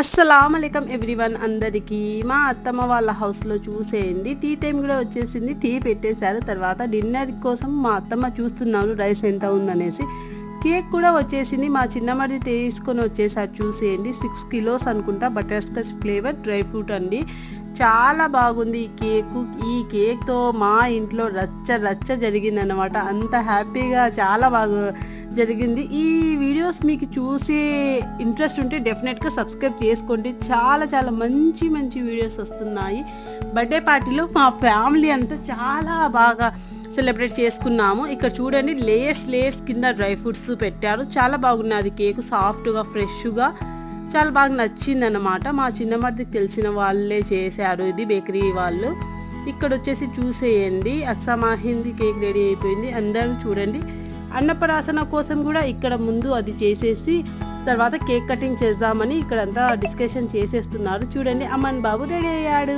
అస్సలాముఅలైకుం everyone, అందరికీ మా అత్తమ్మ వాళ్ళ హౌస్లో చూసేయండి. టీ టైం కూడా వచ్చేసింది. టీ పెట్టేశారు. తర్వాత డిన్నర్ కోసం మా అత్తమ్మ చూస్తున్నాను రైస్ ఎంత ఉందనేసి. కేక్ కూడా వచ్చేసింది. మా చిన్నమ్మది తీసుకొని వచ్చేసారు. చూసేయండి, 6 కిలోస్ అనుకుంటా. Butter scotch flavour dry fruit అండి. చాలా బాగుంది ఈ కేకు. ఈ కేక్తో మా ఇంట్లో రచ్చ జరిగిందనమాట. అంత హ్యాపీగా చాలా బాగా జరిగింది. ఈ వీడియోస్ మీకు చూసే ఇంట్రెస్ట్ ఉంటే డెఫినెట్గా సబ్స్క్రైబ్ చేసుకోండి. చాలా మంచి వీడియోస్ వస్తున్నాయి. బర్త్డే పార్టీలో మా ఫ్యామిలీ అంతా చాలా బాగా సెలబ్రేట్ చేసుకున్నాము. ఇక్కడ చూడండి, లేయర్స్ కింద డ్రై ఫ్రూట్స్ పెట్టారు. చాలా బాగున్నది కేకు, సాఫ్ట్గా ఫ్రెష్గా చాలా బాగా నచ్చింది అన్నమాట. మా చిన్నమ్మకి తెలిసిన వాళ్ళే చేశారు ఇది, బేకరీ వాళ్ళు. ఇక్కడ వచ్చేసి చూసేయండి, అక్సామాహింది కేక్ రెడీ అయిపోయింది. అందరూ చూడండి, అన్నప్రాసన కోసం కూడా ఇక్కడ ముందు అది చేసేసి తర్వాత కేక్ కటింగ్ చేద్దామని ఇక్కడంతా డిస్కషన్ చేసేస్తున్నారు. చూడండి, అమ్మన్ బాబు రెడీ అయ్యాడు.